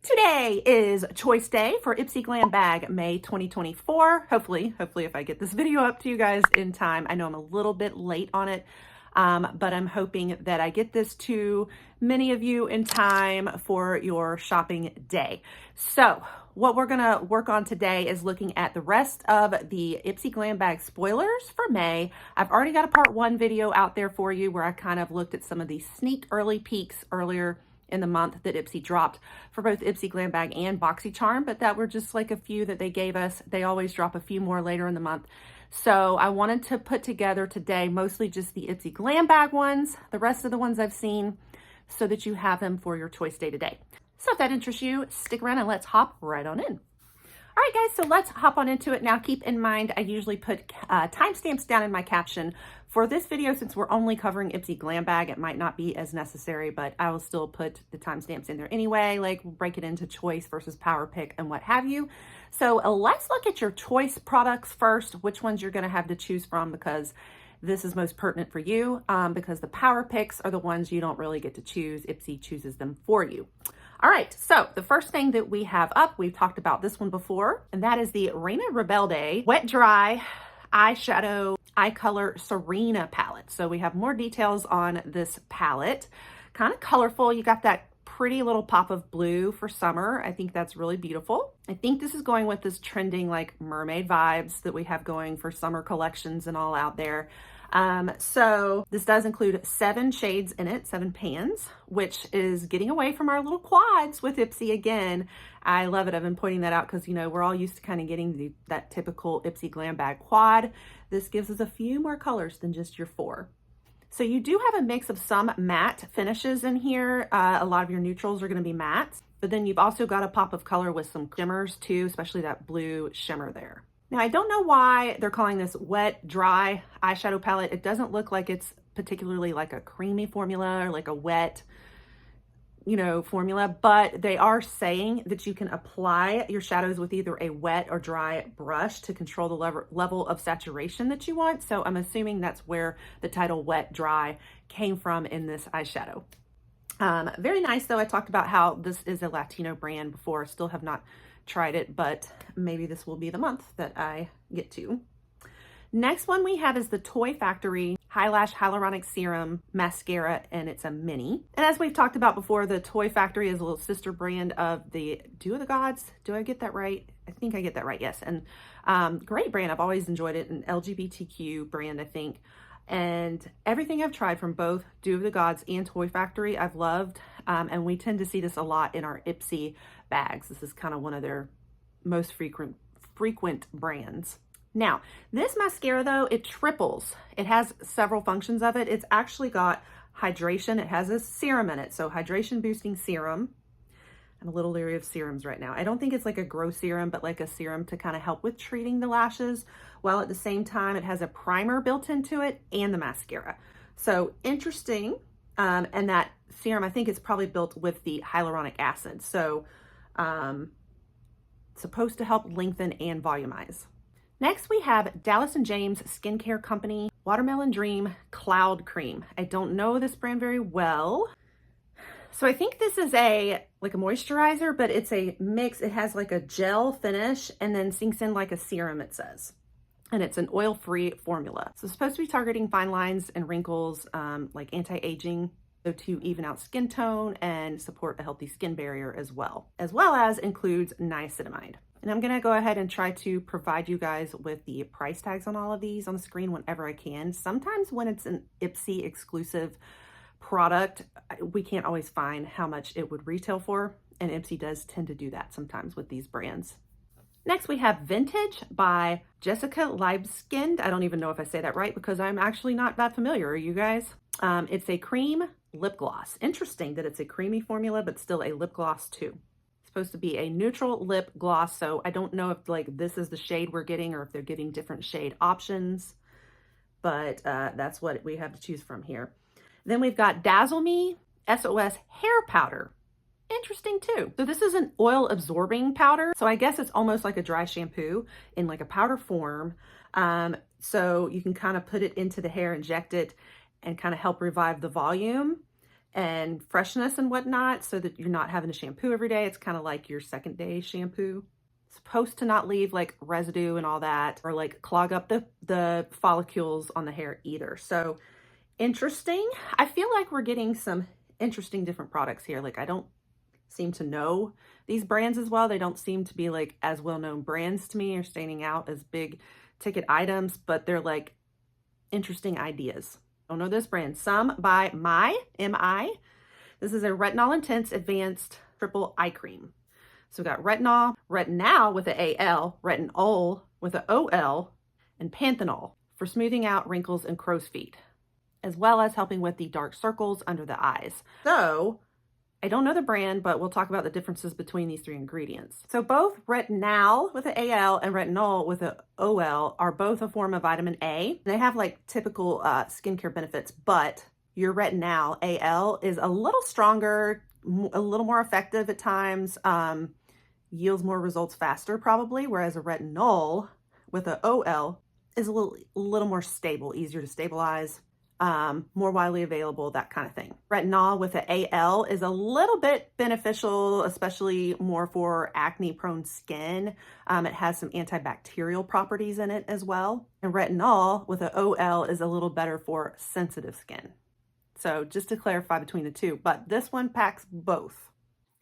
Today is choice day for Ipsy Glam Bag May 2024. Hopefully if I get this video up to you guys in time. I know I'm a little bit late on it, but I'm hoping that I get this to many of you in time for your shopping day. So what we're gonna work on today is looking at the rest of the Ipsy Glam Bag spoilers for May. I've already got a part 1 video out there for you where I kind of looked at some of these sneak early peeks earlier in the month that Ipsy dropped for both Ipsy Glam Bag and BoxyCharm, but that were just like a few that they gave us. They always drop a few more later in the month. So I wanted to put together today mostly just the Ipsy Glam Bag ones, the rest of the ones I've seen, so that you have them for your choice day today. So if that interests you, stick around and let's hop right on in. All right, guys, so let's hop on into it. Now, keep in mind, I usually put timestamps down in my caption. For this video, since we're only covering Ipsy Glam Bag, it might not be as necessary, but I will still put the timestamps in there anyway, like break it into choice versus power pick and what have you. So let's look at your choice products first, which ones you're gonna have to choose from, because this is most pertinent for you, because the power picks are the ones you don't really get to choose. Ipsy chooses them for you. All right, so the first thing that we have up, we've talked about this one before, and that is the Raina Rebelde Wet Dry Eyeshadow Eye Color Serena palette. So we have more details on this palette. Kind of colorful. You got that pretty little pop of blue for summer. I think that's really beautiful. I think this is going with this trending like mermaid vibes that we have going for summer collections and all out there. So this does include 7 shades in it, 7 pans, which is getting away from our little quads with Ipsy again. I love it. I've been pointing that out because, you know, we're all used to kind of getting that typical Ipsy Glam Bag quad. This gives us a few more colors than just your 4. So you do have a mix of some matte finishes in here. A lot of your neutrals are going to be mattes, but then you've also got a pop of color with some shimmers too, especially that blue shimmer there. Now, I don't know why they're calling this wet, dry eyeshadow palette. It doesn't look like it's particularly like a creamy formula or like a wet, you know, formula, but they are saying that you can apply your shadows with either a wet or dry brush to control the level of saturation that you want. So I'm assuming that's where the title wet, dry came from in this eyeshadow. Very nice though. I talked about how this is a Latino brand before. Still have not tried it, but maybe this will be the month that I get to. Next one we have is the Toy Factory Highlash Hyaluronic Serum Mascara, and it's a mini. And as we've talked about before, the Toy Factory is a little sister brand of the Dew of the Gods. Do I get that right? I think I get that right, yes. And great brand. I've always enjoyed it. An LGBTQ brand, I think. And everything I've tried from both Dew of the Gods and Toy Factory, I've loved. And we tend to see this a lot in our Ipsy bags. This is kind of one of their most frequent brands. Now, this mascara though, it triples. It has several functions of it. It's actually got hydration. It has a serum in it. So hydration boosting serum. I'm a little leery of serums right now. I don't think it's like a grow serum, but like a serum to kind of help with treating the lashes, while at the same time it has a primer built into it and the mascara. So interesting. And that serum, I think it's probably built with the hyaluronic acid. So supposed to help lengthen and volumize. Next, we have Dallas & James Skincare Company Watermelon Dream Cloud Cream. I don't know this brand very well. So I think this is like a moisturizer, but it's a mix. It has like a gel finish and then sinks in like a serum, it says. And it's an oil-free formula. So it's supposed to be targeting fine lines and wrinkles, like anti-aging, so to even out skin tone and support a healthy skin barrier as well as includes niacinamide. And I'm gonna go ahead and try to provide you guys with the price tags on all of these on the screen whenever I can. Sometimes when it's an Ipsy exclusive product, we can't always find how much it would retail for, and Ipsy does tend to do that sometimes with these brands. Next, we have Vintage by Jessica Libeskind. I don't even know if I say that right because I'm actually not that familiar. Are you guys? It's a cream lip gloss. Interesting that it's a creamy formula, but still a lip gloss too. Supposed to be a neutral lip gloss, so I don't know if like this is the shade we're getting or if they're getting different shade options, but that's what we have to choose from here. Then we've got Dazzle Me SOS hair powder. Interesting too. So this is an oil absorbing powder, so I guess it's almost like a dry shampoo in like a powder form. So you can kind of put it into the hair, inject it, and kind of help revive the volume. and freshness and whatnot, so that you're not having to shampoo every day. It's kind of like your second day shampoo. It's supposed to not leave like residue and all that, or like clog up the follicles on the hair either. So interesting. I feel like we're getting some interesting different products here. Like I don't seem to know these brands as well. They don't seem to be like as well-known brands to me or standing out as big ticket items, but they're like interesting ideas. Don't know this brand. Some by MI. This is a Retinol Intense Advanced Triple Eye Cream. So we got retinol, retinal with an AL, retinol with an OL, and panthenol for smoothing out wrinkles and crow's feet, as well as helping with the dark circles under the eyes. So I don't know the brand, but we'll talk about the differences between these three ingredients. So both retinal with an AL and retinol with an OL are both a form of vitamin A. They have like typical skincare benefits, but your retinal AL is a little stronger, a little more effective at times, yields more results faster probably, whereas a retinol with an OL is a little more stable, easier to stabilize, more widely available, that kind of thing. Retinol with an AL is a little bit beneficial, especially more for acne prone skin. It has some antibacterial properties in it as well. And retinol with an OL is a little better for sensitive skin. So just to clarify between the two, but this one packs both.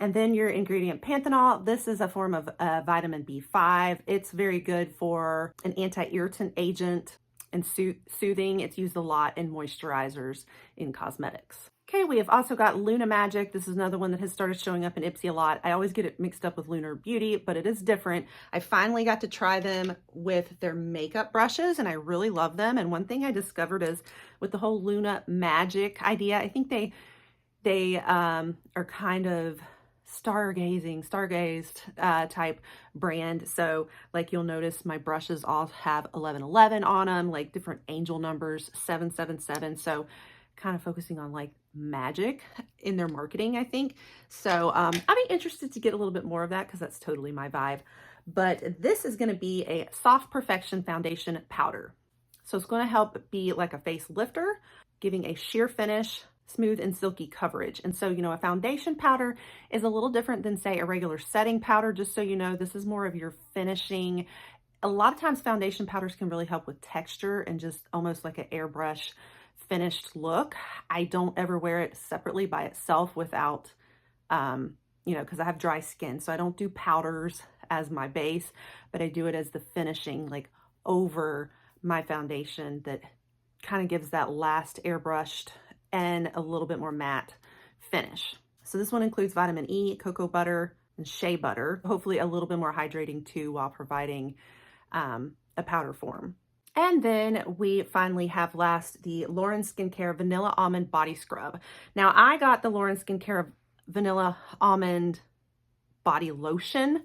And then your ingredient panthenol, this is a form of vitamin B5. It's very good for an anti-irritant agent and soothing. It's used a lot in moisturizers in cosmetics. Okay, we have also got Luna Magic. This is another one that has started showing up in Ipsy a lot. I always get it mixed up with Lunar Beauty, but it is different. I finally got to try them with their makeup brushes and I really love them. And one thing I discovered is with the whole Luna Magic idea, I think they are kind of stargazed type brand. So like you'll notice my brushes all have 1111 on them, like different angel numbers, 777. So kind of focusing on like magic in their marketing, I think. So I'll be interested to get a little bit more of that because that's totally my vibe. But this is going to be a Soft Perfection Foundation Powder. So it's going to help be like a face lifter, giving a sheer finish, smooth and silky coverage. And so, you know, a foundation powder is a little different than say a regular setting powder. Just so you know, this is more of your finishing. A lot of times foundation powders can really help with texture and just almost like an airbrush finished look. I don't ever wear it separately by itself without, you know, because I have dry skin. So I don't do powders as my base, but I do it as the finishing, like over my foundation that kind of gives that last airbrushed and a little bit more matte finish. So this one includes vitamin E, cocoa butter, and shea butter. Hopefully a little bit more hydrating too while providing a powder form. And then we finally have last the Lauren Skincare Vanilla Almond Body Scrub. Now I got the Lauren Skincare Vanilla Almond Body Lotion.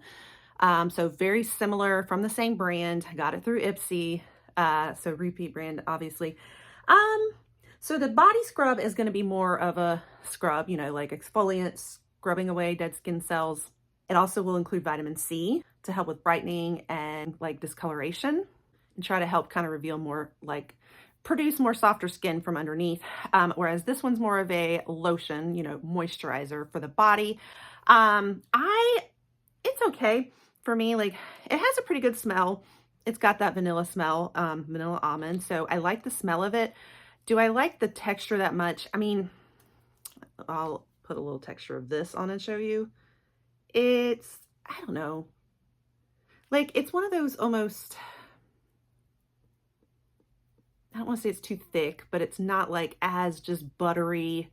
So very similar, from the same brand. I got it through Ipsy. So repeat brand, obviously. So the body scrub is going to be more of a scrub, you know, like exfoliant, scrubbing away dead skin cells. It also will include vitamin C to help with brightening and like discoloration and try to help kind of reveal more, like produce more softer skin from underneath. Whereas this one's more of a lotion, you know, moisturizer for the body. It's okay for me. Like it has a pretty good smell. It's got that vanilla smell, vanilla almond. So I like the smell of it. Do I like the texture that much? I mean, I'll put a little texture of this on and show you. It's, I don't know. Like, it's one of those almost, I don't want to say it's too thick, but it's not like as just buttery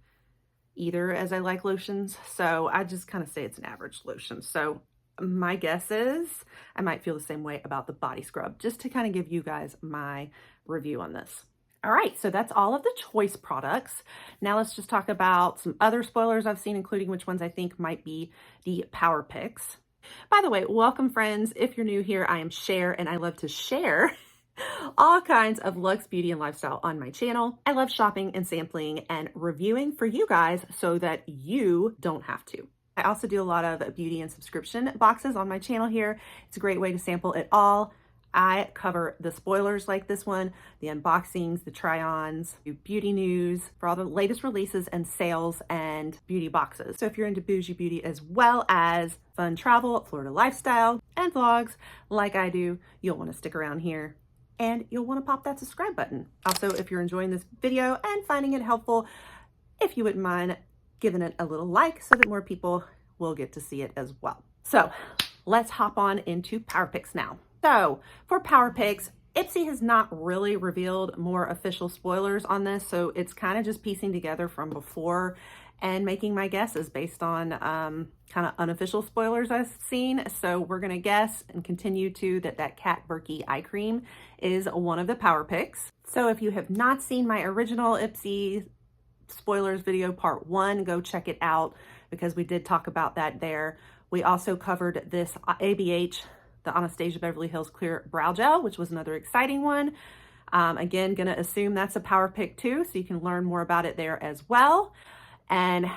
either as I like lotions. So I just kind of say it's an average lotion. So my guess is I might feel the same way about the body scrub, just to kind of give you guys my review on this. All right, so that's all of the choice products. Now let's just talk about some other spoilers I've seen, including which ones I think might be the power picks. By the way, welcome friends. If you're new here, I am Cher and I love to share all kinds of luxe, beauty, and lifestyle on my channel. I love shopping and sampling and reviewing for you guys so that you don't have to. I also do a lot of beauty and subscription boxes on my channel here. It's a great way to sample it all. I cover the spoilers like this one, the unboxings, the try-ons, beauty news for all the latest releases and sales and beauty boxes. So if you're into bougie beauty as well as fun travel, Florida lifestyle, and vlogs like I do, you'll want to stick around here and you'll want to pop that subscribe button. Also, if you're enjoying this video and finding it helpful, if you wouldn't mind giving it a little like so that more people will get to see it as well. So let's hop on into Power Picks now. So for Power Picks, Ipsy has not really revealed more official spoilers on this, so it's kind of just piecing together from before and making my guesses based on kind of unofficial spoilers I've seen. So we're gonna guess and continue to that Cat Berkey eye cream is one of the Power Picks. So if you have not seen my original Ipsy spoilers video part 1, go check it out because we did talk about that there. We also covered this ABH, the Anastasia Beverly Hills Clear Brow Gel, which was another exciting one. Again, gonna assume that's a Power Pick too, so you can learn more about it there as well. And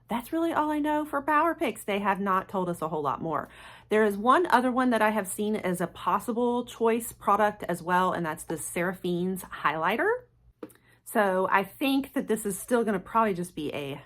that's really all I know for Power Picks. They have not told us a whole lot more. There is one other one that I have seen as a possible choice product as well, and that's the Seraphine's highlighter. So I think that this is still gonna probably just be a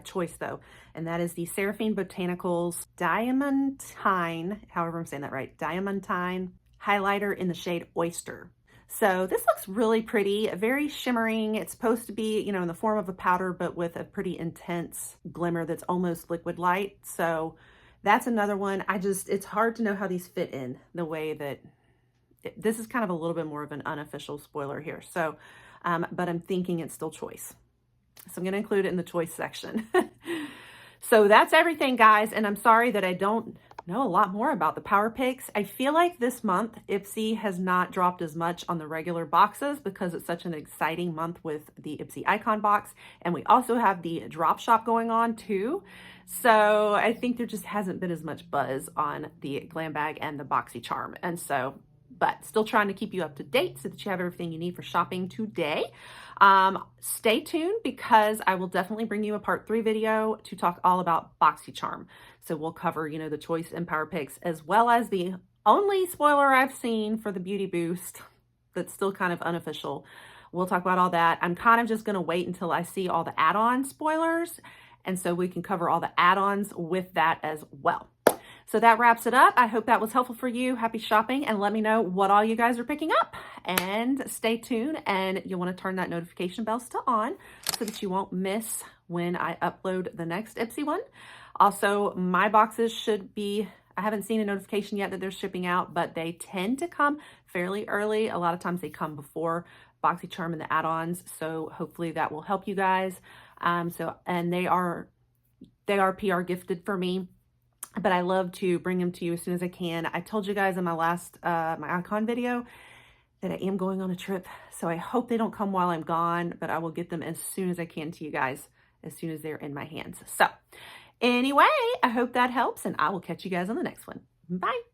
choice though, and that is the Seraphine Botanicals Diamantine, however I'm saying that right, Diamantine highlighter in the shade Oyster. So this looks really pretty, very shimmering. It's supposed to be, you know, in the form of a powder, but with a pretty intense glimmer that's almost liquid light. So that's another one. it's hard to know how these fit in the way that, this is kind of a little bit more of an unofficial spoiler here. So, but I'm thinking it's still choice. So I'm going to include it in the choice section. So that's everything, guys. And I'm sorry that I don't know a lot more about the Power Picks. I feel like this month, Ipsy has not dropped as much on the regular boxes because it's such an exciting month with the Ipsy Icon box. And we also have the drop shop going on too. So I think there just hasn't been as much buzz on the Glam Bag and the BoxyCharm. And so, but still trying to keep you up to date so that you have everything you need for shopping today. Stay tuned because I will definitely bring you a part 3 video to talk all about BoxyCharm. So we'll cover, you know, the choice and Power Picks, as well as the only spoiler I've seen for the Beauty Boost that's still kind of unofficial. We'll talk about all that. I'm kind of just going to wait until I see all the add-on spoilers, and so we can cover all the add-ons with that as well. So that wraps it up. I hope that was helpful for you. Happy shopping, and let me know what all you guys are picking up. And stay tuned, and you'll want to turn that notification bell still on so that you won't miss when I upload the next Ipsy one. Also, my boxes should be, I haven't seen a notification yet that they're shipping out, but they tend to come fairly early. A lot of times they come before BoxyCharm and the add-ons, so hopefully that will help you guys. And they are PRGifted for me, but I love to bring them to you as soon as I can. I told you guys in my last my icon video that I am going on a trip, so I hope they don't come while I'm gone, but I will get them as soon as I can to you guys, as soon as they're in my hands. So anyway, I hope that helps, and I will catch you guys on the next one. Bye.